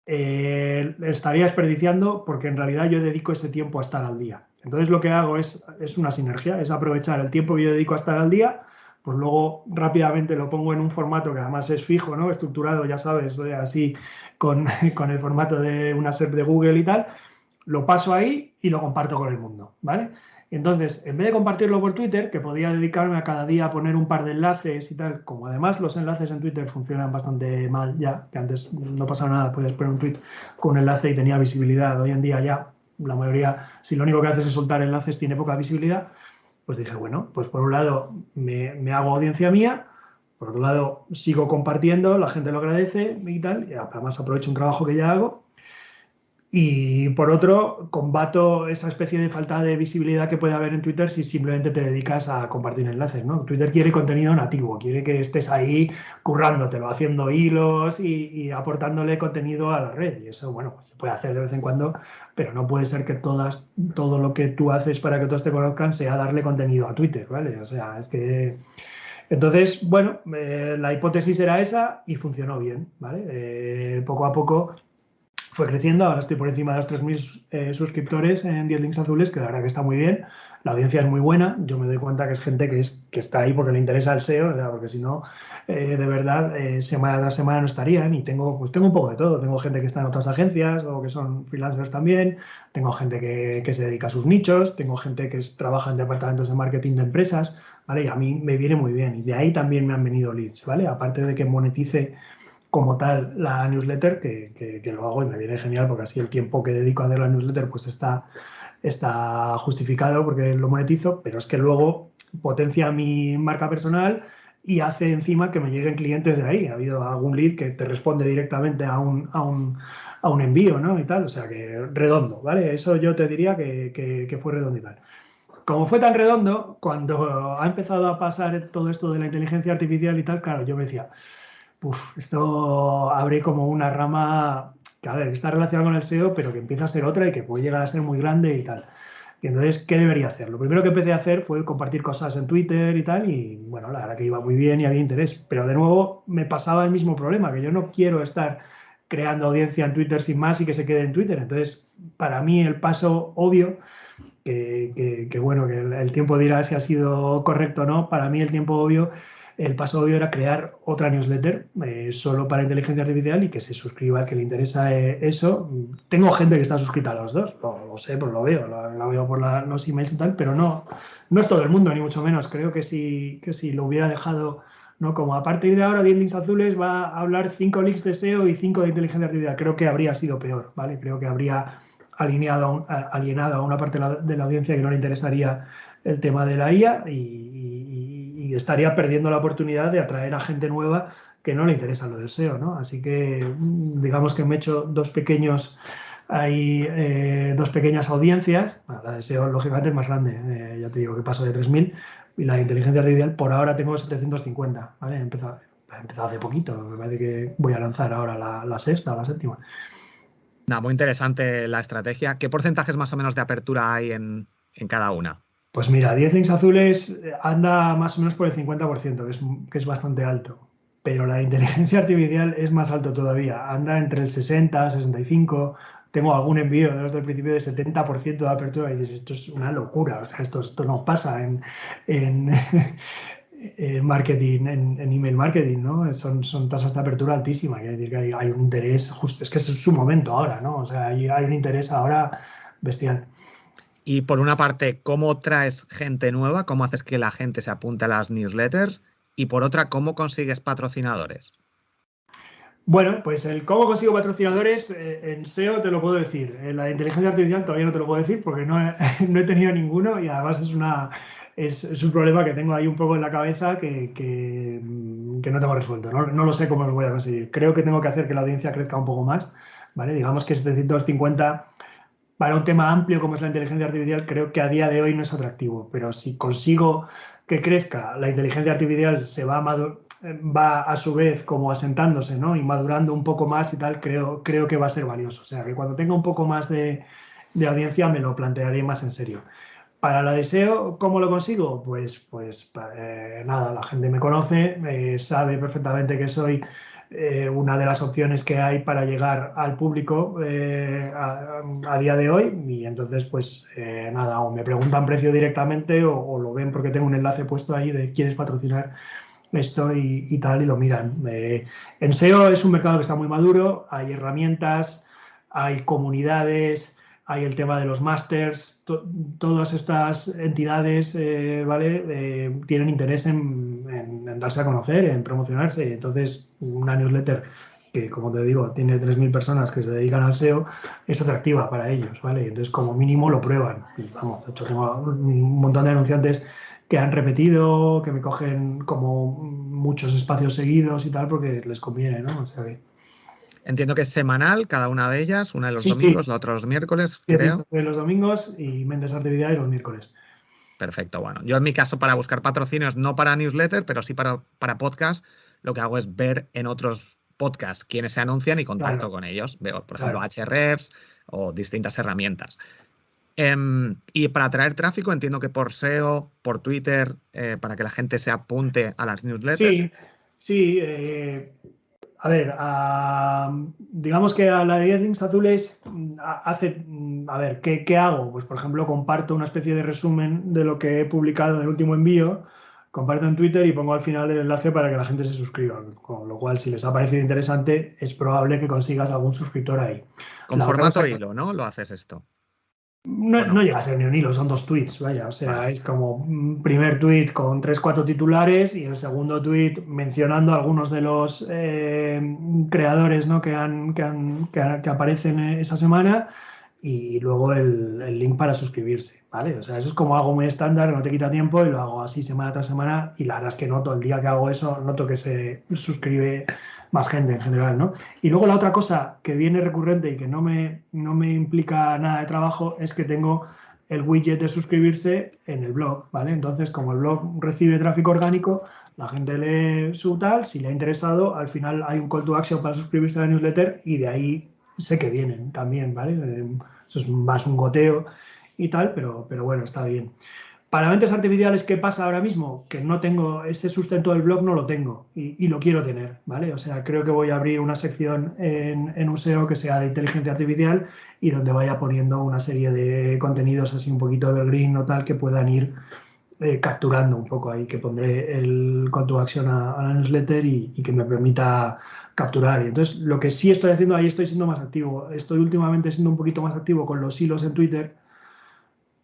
estaría desperdiciando porque en realidad yo dedico ese tiempo a estar al día. Entonces lo que hago es una sinergia, es aprovechar el tiempo que yo dedico a estar al día, pues luego rápidamente lo pongo en un formato que además es fijo, ¿no? Estructurado, ya sabes, así con el formato de una SERP de Google y tal, lo paso ahí y lo comparto con el mundo, ¿vale? Entonces, en vez de compartirlo por Twitter, que podía dedicarme a cada día a poner un par de enlaces y tal, como además los enlaces en Twitter funcionan bastante mal ya, que antes no pasaba nada, podías poner un tweet con un enlace y tenía visibilidad. Hoy en día ya la mayoría, si lo único que haces es soltar enlaces, tiene poca visibilidad. Pues dije, bueno, pues por un lado me hago audiencia mía, por otro lado sigo compartiendo, la gente lo agradece y tal, y además aprovecho un trabajo que ya hago. Y por otro, combato esa especie de falta de visibilidad que puede haber en Twitter si simplemente te dedicas a compartir enlaces, ¿no? Twitter quiere contenido nativo, quiere que estés ahí currándotelo, haciendo hilos y aportándole contenido a la red. Y eso, bueno, se puede hacer de vez en cuando, pero no puede ser que todo lo que tú haces para que todos te conozcan sea darle contenido a Twitter, ¿vale? O sea, es que... Entonces, bueno, la hipótesis era esa y funcionó bien, ¿vale? Poco a poco fue creciendo, ahora estoy por encima de los 3.000 suscriptores en 10 links azules, que la verdad que está muy bien, la audiencia es muy buena, yo me doy cuenta que es gente que está ahí porque le interesa el SEO, ¿verdad? Porque si no, de verdad, semana tras semana no estarían, y tengo un poco de todo, tengo gente que está en otras agencias o que son freelancers también, tengo gente que se dedica a sus nichos, tengo gente que trabaja en departamentos de marketing de empresas, ¿vale? Y a mí me viene muy bien, y de ahí también me han venido leads, ¿vale? Aparte de que monetice como tal la newsletter, que lo hago y me viene genial porque así el tiempo que dedico a hacer la newsletter pues está justificado porque lo monetizo, pero es que luego potencia mi marca personal y hace encima que me lleguen clientes de ahí. Ha habido algún lead que te responde directamente a un envío, ¿no? Y tal, o sea que redondo, ¿vale? Eso yo te diría que fue redondo y tal. Como fue tan redondo, cuando ha empezado a pasar todo esto de la inteligencia artificial y tal, claro, yo me decía... esto abre como una rama que, a ver, está relacionada con el SEO, pero que empieza a ser otra y que puede llegar a ser muy grande y tal. Y entonces, ¿qué debería hacer? Lo primero que empecé a hacer fue compartir cosas en Twitter y tal, y bueno, la verdad que iba muy bien y había interés. Pero de nuevo me pasaba el mismo problema, que yo no quiero estar creando audiencia en Twitter sin más y que se quede en Twitter. Entonces, para mí el paso obvio, bueno, que el tiempo dirá si ha sido correcto o no, para mí el paso obvio era crear otra newsletter solo para inteligencia artificial y que se suscriba al que le interesa eso. Tengo gente que está suscrita a los dos, lo sé, pues lo veo por los emails y tal, pero no es todo el mundo, ni mucho menos. Creo que si lo hubiera dejado, ¿no? Como a partir de ahora 10 links azules va a hablar 5 links de SEO y 5 de inteligencia artificial, creo que habría sido peor, ¿vale? Creo que habría alienado a una parte de la audiencia que no le interesaría el tema de la IA y estaría perdiendo la oportunidad de atraer a gente nueva que no le interesa lo del SEO, ¿no? Así que digamos que me he hecho dos pequeñas audiencias. Bueno, la de SEO lógicamente es más grande, ya te digo que paso de 3.000 y la de inteligencia artificial por ahora tengo 750, ¿vale? He empezado hace poquito, me parece que voy a lanzar ahora la sexta o la séptima. Nada, muy interesante la estrategia. ¿Qué porcentajes más o menos de apertura hay en cada una? Pues mira, 10 links azules anda más o menos por el 50%, que es bastante alto. Pero la inteligencia artificial es más alto todavía. Anda entre el 60, 65, tengo algún envío desde el principio de 70% de apertura y dices, esto es una locura, o sea, esto no pasa en, en marketing, en email marketing, ¿no? Son tasas de apertura altísimas, quiere decir que hay un interés, justo, es que es su momento ahora, ¿no? O sea, hay un interés ahora bestial. Y por una parte, ¿cómo traes gente nueva? ¿Cómo haces que la gente se apunte a las newsletters? Y por otra, ¿cómo consigues patrocinadores? Bueno, pues el cómo consigo patrocinadores en SEO te lo puedo decir. En la inteligencia artificial todavía no te lo puedo decir porque no he, no he tenido ninguno y además es un problema que tengo ahí un poco en la cabeza que no tengo resuelto. No lo sé cómo lo voy a conseguir. Creo que tengo que hacer que la audiencia crezca un poco más, ¿vale? Digamos que 750 para un tema amplio como es la inteligencia artificial, creo que a día de hoy no es atractivo, pero si consigo que crezca, la inteligencia artificial va a su vez como asentándose, ¿no? Y madurando un poco más y tal, creo que va a ser valioso. O sea, que cuando tenga un poco más de audiencia me lo plantearé más en serio. Para la de SEO, ¿cómo lo consigo? Nada, la gente me conoce, sabe perfectamente que soy una de las opciones que hay para llegar al público a día de hoy y entonces nada, o me preguntan precio directamente o lo ven porque tengo un enlace puesto ahí de quieres patrocinar esto y tal y lo miran. En SEO es un mercado que está muy maduro, hay herramientas, hay comunidades, hay el tema de los masters, todas estas entidades ¿vale? Tienen interés en darse a conocer, en promocionarse. Entonces, una newsletter que, como te digo, tiene 3.000 personas que se dedican al SEO, es atractiva para ellos, ¿vale? Entonces, como mínimo, lo prueban. Y, vamos, de hecho, tengo un montón de anunciantes que han repetido, que me cogen como muchos espacios seguidos y tal, porque les conviene, ¿no? O sea que... Entiendo que es semanal cada una de ellas, una de los Sí, sí. domingos, la otra los miércoles, Pienso creo. que los domingos y Méndez Artividad y los miércoles. Perfecto, bueno. Yo en mi caso para buscar patrocinios, no para newsletter, pero sí para podcast, lo que hago es ver en otros podcasts quiénes se anuncian y contacto Claro, con ellos. Veo, por ejemplo, claro. Hrefs o distintas herramientas. Y para atraer tráfico, entiendo que por SEO, por Twitter, para que la gente se apunte a las newsletters. Sí, sí. A ver, digamos que a la de 10 links azules hace, a ver, ¿qué hago? Pues por ejemplo comparto una especie de resumen de lo que he publicado en el último envío, comparto en Twitter y pongo al final el enlace para que la gente se suscriba, con lo cual si les ha parecido interesante es probable que consigas algún suscriptor ahí. Con La otra formato cosa hilo, ¿no? Lo haces esto. ¿O no no? llega a ser ni un hilo, son dos tweets, vaya. O sea, Vale. es como un primer tweet con tres, cuatro titulares y el segundo tweet mencionando a algunos de los creadores, ¿no? que aparecen esa semana y luego el link para suscribirse, ¿vale? O sea, eso es como algo muy estándar, no te quita tiempo y lo hago así semana tras semana y la verdad es que noto, el día que hago eso, noto que se suscribe más gente en general, ¿no? Y luego la otra cosa que viene recurrente y que no me implica nada de trabajo es que tengo el widget de suscribirse en el blog, ¿vale? Entonces, como el blog recibe tráfico orgánico, la gente lee su tal, si le ha interesado, al final hay un call to action para suscribirse a la newsletter y de ahí sé que vienen también, ¿vale? Eso es más un goteo y tal, pero bueno, está bien. Para mentes artificiales, ¿qué pasa ahora mismo? Que no tengo ese sustento del blog, no lo tengo y lo quiero tener, ¿vale? O sea, creo que voy a abrir una sección en un SEO que sea de inteligencia artificial y donde vaya poniendo una serie de contenidos así un poquito evergreen o tal que puedan ir capturando un poco ahí, que pondré el call to action a la newsletter y que me permita capturar. Y entonces, lo que sí estoy haciendo ahí, estoy siendo más activo. Estoy últimamente siendo un poquito más activo con los hilos en Twitter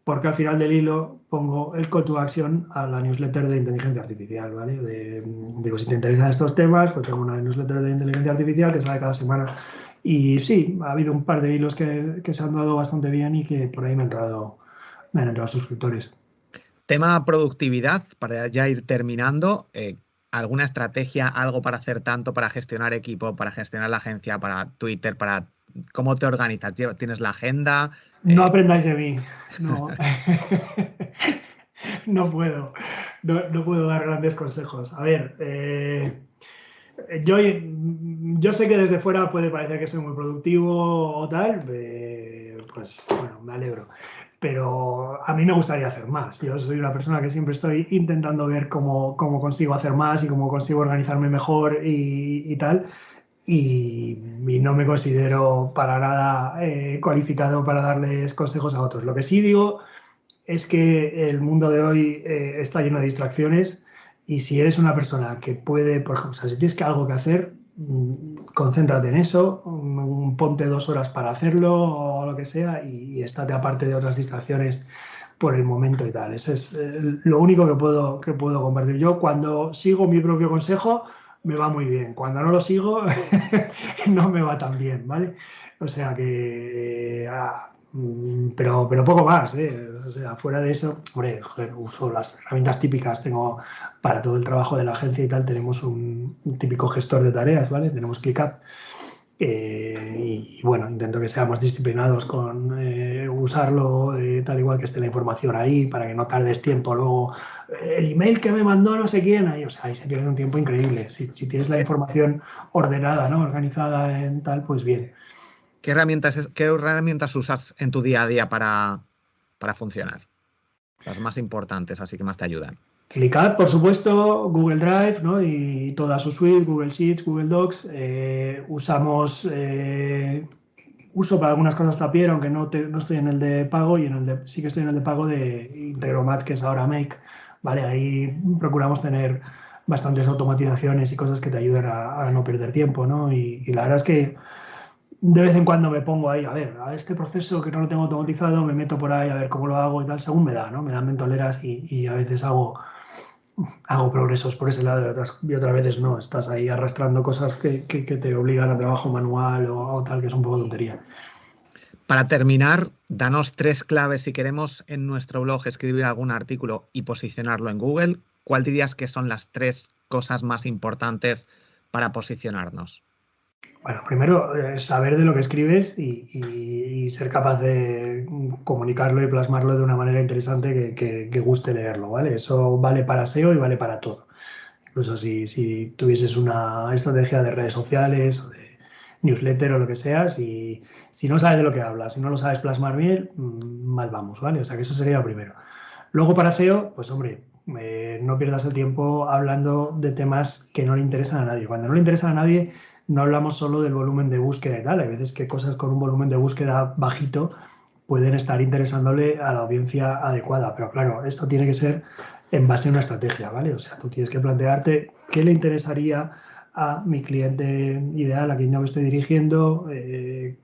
porque al final del hilo pongo el call to action a la newsletter de inteligencia artificial, ¿vale? Digo, si te interesan estos temas, pues tengo una newsletter de inteligencia artificial que sale cada semana. Y sí, ha habido un par de hilos que se han dado bastante bien y que por ahí me han entrado suscriptores. Tema productividad, para ya ir terminando. ¿Alguna estrategia, algo para hacer tanto, para gestionar equipo, para gestionar la agencia, para Twitter, para cómo te organizas? ¿Tienes la agenda? No Eh, aprendáis de mí, no. No puedo, no puedo dar grandes consejos. A ver, yo, yo sé que desde fuera puede parecer que soy muy productivo o tal, pues bueno, me alegro. Pero a mí me gustaría hacer más. Yo soy una persona que siempre estoy intentando ver cómo consigo hacer más y cómo consigo organizarme mejor y tal. y no me considero para nada cualificado para darles consejos a otros. Lo que sí digo es que el mundo de hoy está lleno de distracciones y si eres una persona que puede, por ejemplo, o sea, si tienes algo que hacer, concéntrate en eso, ponte 2 horas para hacerlo o lo que sea y estate aparte de otras distracciones por el momento y tal. Ese es lo único que puedo compartir. Yo cuando sigo mi propio consejo me va muy bien. Cuando no lo sigo no me va tan bien, ¿vale? O sea que... pero poco más, ¿eh? O sea, fuera de eso, hombre, joder, uso las herramientas típicas, tengo para todo el trabajo de la agencia y tal, tenemos un típico gestor de tareas, ¿vale? Tenemos ClickUp. Y bueno, intento que seamos disciplinados con usarlo tal igual que esté la información ahí para que no tardes tiempo luego. El email que me mandó no sé quién, ahí, o sea, ahí se pierde un tiempo increíble. Si tienes la información ordenada, ¿no? Organizada en tal, pues bien. ¿Qué herramientas usas en tu día a día para funcionar? Las más importantes, así que más te ayudan. ClickUp, por supuesto, Google Drive, ¿no? Y toda su suite, Google Sheets, Google Docs. Uso para algunas cosas Zapier, aunque no estoy en el de pago y sí que estoy en el de pago de Integromat, que es ahora Make. ¿Vale? Ahí procuramos tener bastantes automatizaciones y cosas que te ayuden a no perder tiempo, ¿no? Y la verdad es que de vez en cuando me pongo ahí, a este proceso que no lo tengo automatizado, me meto por ahí a ver cómo lo hago y tal, según me da, ¿no? Me dan mentoleras y a veces hago progresos por ese lado y otras veces no. Estás ahí arrastrando cosas que te obligan a trabajo manual o tal, que es un poco tontería. Para terminar, danos 3 claves si queremos en nuestro blog escribir algún artículo y posicionarlo en Google. ¿Cuál dirías que son las 3 cosas más importantes para posicionarnos? Bueno, primero, saber de lo que escribes y ser capaz de comunicarlo y plasmarlo de una manera interesante que guste leerlo, ¿vale? Eso vale para SEO y vale para todo. Incluso si tuvieses una estrategia de redes sociales o de newsletter o lo que sea, si no sabes de lo que hablas, si no lo sabes plasmar bien, mal vamos, ¿vale? O sea que eso sería lo primero. Luego para SEO, pues hombre, no pierdas el tiempo hablando de temas que no le interesan a nadie. Cuando no le interesan a nadie, no hablamos solo del volumen de búsqueda y tal. Hay veces que cosas con un volumen de búsqueda bajito pueden estar interesándole a la audiencia adecuada. Pero claro, esto tiene que ser en base a una estrategia, ¿vale? O sea, tú tienes que plantearte qué le interesaría a mi cliente ideal, a quien yo me estoy dirigiendo,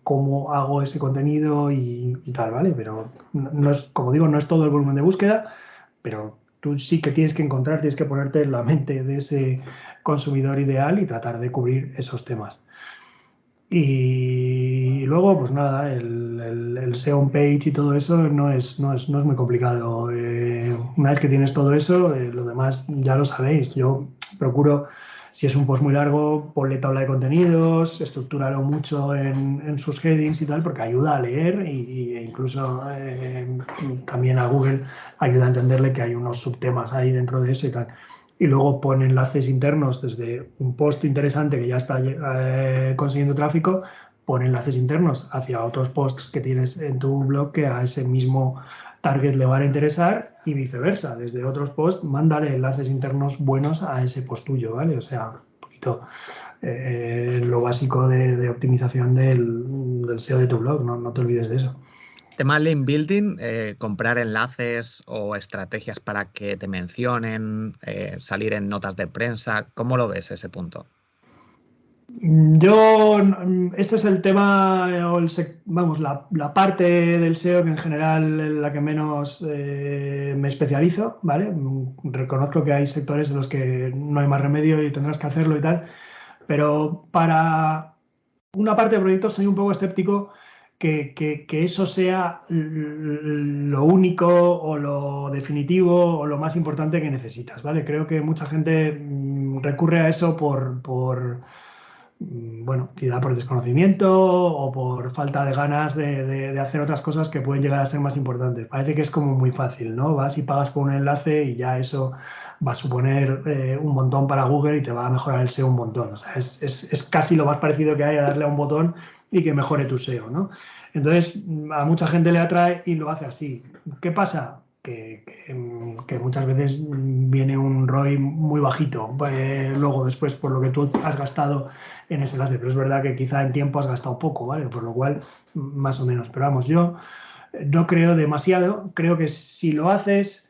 cómo hago ese contenido y tal, ¿vale? Pero no es, como digo, no es todo el volumen de búsqueda, pero tú sí que tienes que ponerte en la mente de ese consumidor ideal y tratar de cubrir esos temas. Y luego, pues nada, el SEO on page y todo eso no es muy complicado. Una vez que tienes todo eso, lo demás ya lo sabéis. Yo procuro, si es un post muy largo, ponle tabla de contenidos, estructúralo mucho en sus headings y tal, porque ayuda a leer e incluso también a Google ayuda a entenderle que hay unos subtemas ahí dentro de eso y tal. Y luego pone enlaces internos desde un post interesante que ya está consiguiendo tráfico, pone enlaces internos hacia otros posts que tienes en tu blog que a ese mismo target le van a interesar y viceversa. Desde otros posts, mándale enlaces internos buenos a ese post tuyo, ¿vale? O sea, un poquito lo básico de optimización del SEO de tu blog, no te olvides de eso. Tema link building, comprar enlaces o estrategias para que te mencionen, salir en notas de prensa. ¿Cómo lo ves ese punto? Este es el tema, vamos, la parte del SEO que en general es la que menos me especializo, ¿vale? Reconozco que hay sectores en los que no hay más remedio y tendrás que hacerlo y tal, pero para una parte de proyectos soy un poco escéptico que eso sea lo único o lo definitivo o lo más importante que necesitas, ¿vale? Creo que mucha gente recurre a eso bueno, quizá por desconocimiento o por falta de ganas de hacer otras cosas que pueden llegar a ser más importantes. Parece que es como muy fácil, ¿no? Vas y pagas por un enlace y ya eso va a suponer un montón para Google y te va a mejorar el SEO un montón. O sea, es casi lo más parecido que hay a darle a un botón y que mejore tu SEO, ¿no? Entonces, a mucha gente le atrae y lo hace así. ¿Qué pasa? que muchas veces viene un ROI muy bajito, luego después por lo que tú has gastado en ese enlace, pero es verdad que quizá en tiempo has gastado poco, ¿vale? Por lo cual, más o menos, pero vamos, yo no creo demasiado, creo que si lo haces,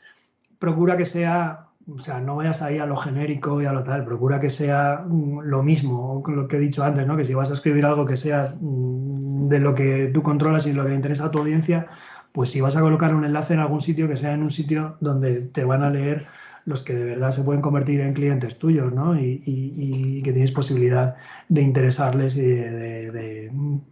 procura que sea, o sea, no vayas ahí a lo genérico y a lo tal, procura que sea lo mismo, lo que he dicho antes, ¿no? Que si vas a escribir algo que sea de lo que tú controlas y lo que le interesa a tu audiencia, pues si vas a colocar un enlace en algún sitio, que sea en un sitio donde te van a leer los que de verdad se pueden convertir en clientes tuyos, ¿no? Y que tienes posibilidad de interesarles y de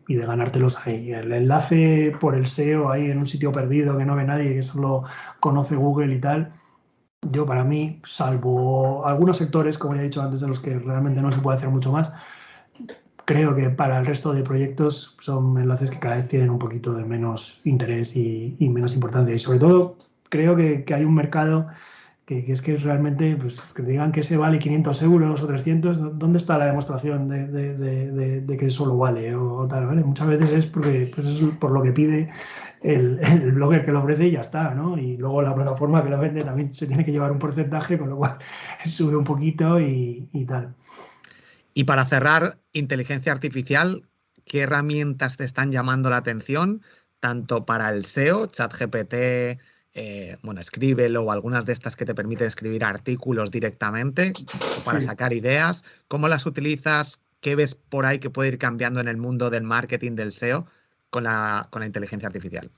ganártelos ahí. El enlace por el SEO ahí en un sitio perdido que no ve nadie, que solo conoce Google y tal, yo para mí, salvo algunos sectores, como ya he dicho antes, de los que realmente no se puede hacer mucho más, creo que para el resto de proyectos son enlaces que cada vez tienen un poquito de menos interés y menos importancia. Y sobre todo creo que hay un mercado que es que realmente, pues, que te digan que ese vale 500 euros o 300, ¿dónde está la demostración de que eso lo vale o tal, ¿vale? Muchas veces es porque pues es por lo que pide el blogger que lo ofrece y ya está, ¿no? Y luego la plataforma que lo vende también se tiene que llevar un porcentaje, con lo cual sube un poquito y tal. Y para cerrar, inteligencia artificial, ¿qué herramientas te están llamando la atención? Tanto para el SEO, ChatGPT, bueno, Scribble o algunas de estas que te permiten escribir artículos directamente, o para Sí. sacar ideas. ¿Cómo las utilizas? ¿Qué ves por ahí que puede ir cambiando en el mundo del marketing del SEO con la inteligencia artificial?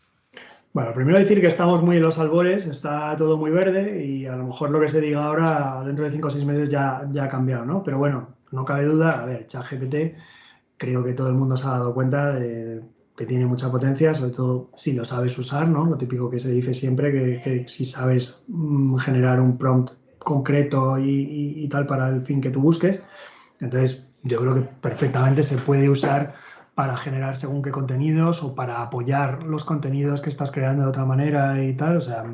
Bueno, primero decir que estamos muy en los albores, está todo muy verde y a lo mejor lo que se diga ahora dentro de 5 o 6 meses ya ha cambiado, ¿no? Pero bueno, no cabe duda, a ver, ChatGPT creo que todo el mundo se ha dado cuenta de que tiene mucha potencia, sobre todo si lo sabes usar, ¿no? Lo típico que se dice siempre, que si sabes generar un prompt concreto y tal para el fin que tú busques, entonces yo creo que perfectamente se puede usar para generar según qué contenidos o para apoyar los contenidos que estás creando de otra manera y tal, o sea,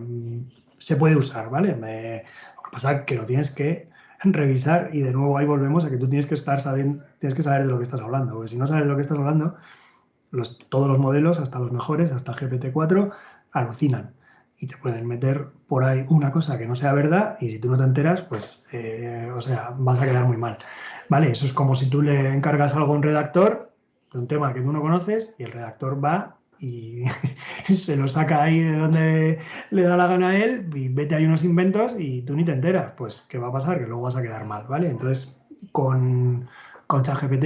se puede usar, ¿vale? Lo que pasa es que lo tienes que revisar y de nuevo ahí volvemos a que tú tienes que estar sabiendo, tienes que saber de lo que estás hablando, porque si no sabes de lo que estás hablando, todos los modelos, hasta los mejores, hasta GPT-4, alucinan y te pueden meter por ahí una cosa que no sea verdad y si tú no te enteras, pues, o sea, vas a quedar muy mal. ¿Vale? Eso es como si tú le encargas algo a un redactor de un tema que tú no conoces y el redactor va y se lo saca ahí de donde le da la gana a él y vete ahí unos inventos y tú ni te enteras. Pues, ¿qué va a pasar? Que luego vas a quedar mal, ¿vale? Entonces, con ChatGPT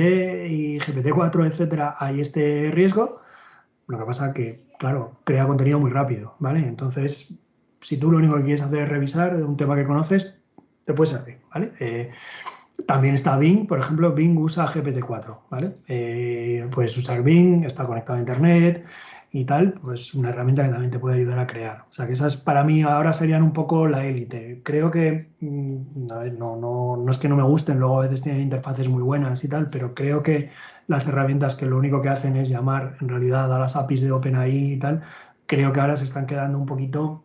y GPT-4, etcétera, hay este riesgo. Lo que pasa que, claro, crea contenido muy rápido, ¿vale? Entonces, si tú lo único que quieres hacer es revisar un tema que conoces, te puede servir, ¿vale? También está Bing, por ejemplo, Bing usa GPT-4, ¿vale? Puedes usar Bing, está conectado a Internet y tal, pues una herramienta que también te puede ayudar a crear. O sea, que esas para mí ahora serían un poco la élite. Creo que, a ver, no es que no me gusten, luego a veces tienen interfaces muy buenas y tal, pero creo que las herramientas que lo único que hacen es llamar en realidad a las APIs de OpenAI y tal, creo que ahora se están quedando un poquito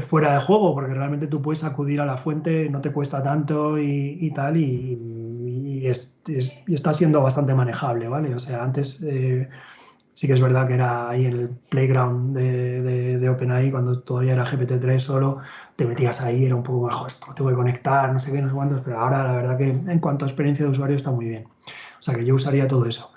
fuera de juego, porque realmente tú puedes acudir a la fuente, no te cuesta tanto y tal, y está siendo bastante manejable, ¿vale? O sea, antes sí que es verdad que era ahí en el playground de OpenAI, cuando todavía era GPT-3 solo, te metías ahí, era un poco mejor, esto tengo que conectar, no sé qué, no sé cuántos, pero ahora la verdad que en cuanto a experiencia de usuario está muy bien. O sea, que yo usaría todo eso.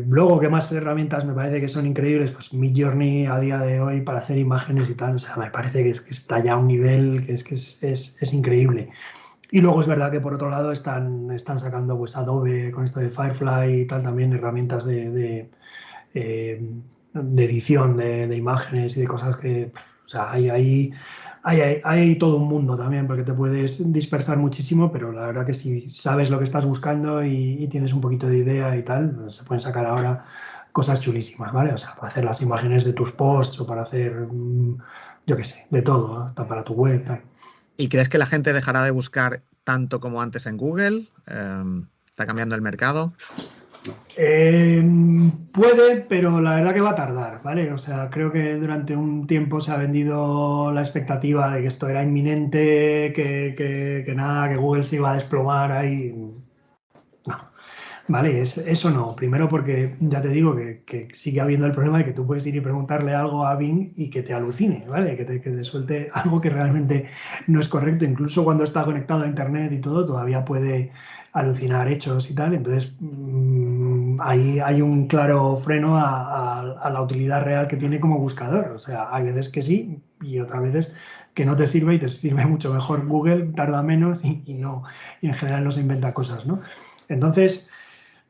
Luego, ¿qué más herramientas me parece que son increíbles? Pues Midjourney a día de hoy para hacer imágenes y tal, o sea, me parece que, es, que está ya a un nivel que es increíble. Y luego es verdad que por otro lado están sacando pues Adobe con esto de Firefly y tal, también herramientas de edición de imágenes y de cosas que, o sea, hay todo un mundo también, porque te puedes dispersar muchísimo, pero la verdad que si sabes lo que estás buscando y tienes un poquito de idea y tal, pues se pueden sacar ahora cosas chulísimas, ¿vale? O sea, para hacer las imágenes de tus posts o para hacer, yo qué sé, de todo, ¿no? Hasta para tu web, tal. ¿Y crees que la gente dejará de buscar tanto como antes en Google? ¿Está cambiando el mercado? Eh, Puede, pero la verdad que va a tardar, ¿vale? O sea, creo que durante un tiempo se ha vendido la expectativa de que esto era inminente, que nada, que Google se iba a desplomar ahí. No, Vale, eso no. Primero porque ya te digo que sigue habiendo el problema de que tú puedes ir y preguntarle algo a Bing y que te alucine, ¿vale? Que te suelte algo que realmente no es correcto. Incluso cuando está conectado a Internet y todo, todavía puede alucinar hechos y tal. Entonces, ahí hay un claro freno a la utilidad real que tiene como buscador. O sea, hay veces que sí y otras veces que no te sirve y te sirve mucho mejor Google, tarda menos y en general no se inventa cosas, ¿no? Entonces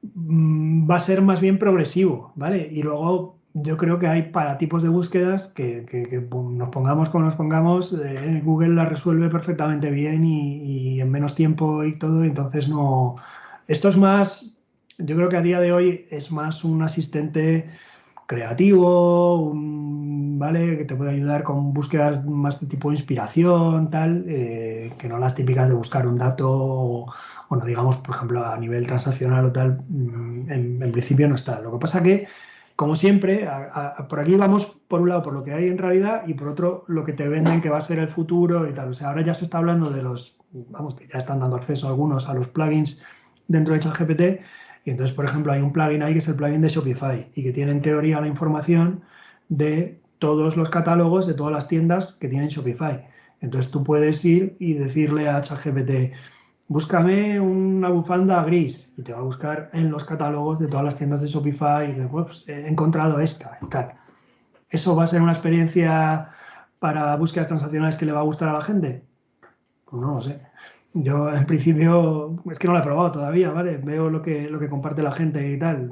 va a ser más bien progresivo, ¿vale? Y luego yo creo que hay para tipos de búsquedas que nos pongamos como nos pongamos, Google la resuelve perfectamente bien y en menos tiempo y todo, entonces no... Esto es más, yo creo que a día de hoy es más un asistente creativo, ¿vale? Que te puede ayudar con búsquedas más de tipo inspiración, tal, que no las típicas de buscar un dato o no digamos, por ejemplo, a nivel transaccional o tal, en principio no está. Lo que pasa que, como siempre, por aquí vamos por un lado por lo que hay en realidad y por otro lo que te venden que va a ser el futuro y tal. O sea, ahora ya se está hablando de vamos, que ya están dando acceso algunos a los plugins dentro de ChatGPT. Y entonces, por ejemplo, hay un plugin ahí que es el plugin de Shopify y que tiene en teoría la información de todos los catálogos de todas las tiendas que tienen Shopify. Entonces tú puedes ir y decirle a ChatGPT, búscame una bufanda gris y te va a buscar en los catálogos de todas las tiendas de Shopify y pues, he encontrado esta y tal. ¿Eso va a ser una experiencia para búsquedas transaccionales que le va a gustar a la gente? Pues no lo sé. Yo en principio es que no lo he probado todavía, ¿vale? Veo lo que comparte la gente y tal.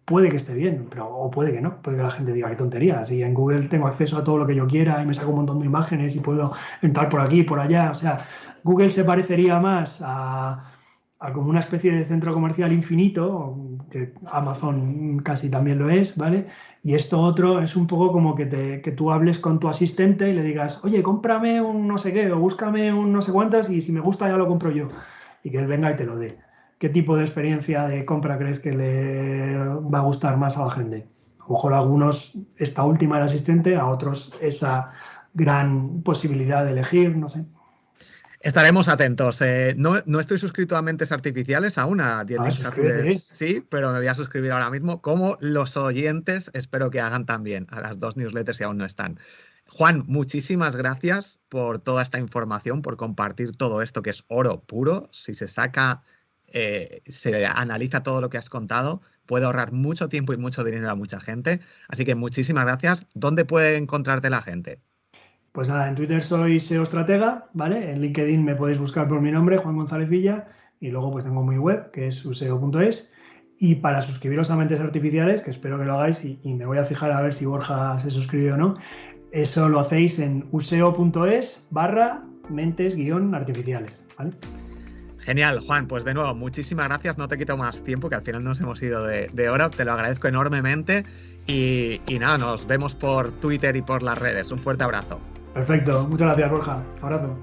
Puede que esté bien, pero o puede que no. Puede que la gente diga qué tontería. Si en Google tengo acceso a todo lo que yo quiera y me saco un montón de imágenes y puedo entrar por aquí y por allá. O sea, Google se parecería más a como una especie de centro comercial infinito, que Amazon casi también lo es, ¿vale? Y esto otro es un poco como que tú hables con tu asistente y le digas, oye, cómprame un no sé qué o búscame un no sé cuántas y si me gusta ya lo compro yo. Y que él venga y te lo dé. ¿Qué tipo de experiencia de compra crees que le va a gustar más a la gente? A lo mejor a algunos esta última del asistente, a otros esa gran posibilidad de elegir, no sé. Estaremos atentos. No estoy suscrito a Mentes Artificiales aún, a 10 Links Azules sí, pero me voy a suscribir ahora mismo. Como los oyentes, espero que hagan también a las 2 newsletters si aún no están. Juan, muchísimas gracias por toda esta información, por compartir todo esto que es oro puro. Si se saca, se analiza todo lo que has contado, puede ahorrar mucho tiempo y mucho dinero a mucha gente. Así que muchísimas gracias. ¿Dónde puede encontrarte la gente? Pues nada, en Twitter soy SEO Estratega, ¿vale? En LinkedIn me podéis buscar por mi nombre, Juan González Villa, y luego pues tengo mi web, que es useo.es. Y para suscribiros a Mentes Artificiales, que espero que lo hagáis, y me voy a fijar a ver si Borja se suscribe o no, eso lo hacéis en useo.es/mentes-artificiales, ¿vale? Genial, Juan, pues de nuevo, muchísimas gracias, no te quito más tiempo, que al final nos hemos ido de hora, te lo agradezco enormemente y nada, nos vemos por Twitter y por las redes. Un fuerte abrazo. Perfecto, muchas gracias, Borja. Abrazo.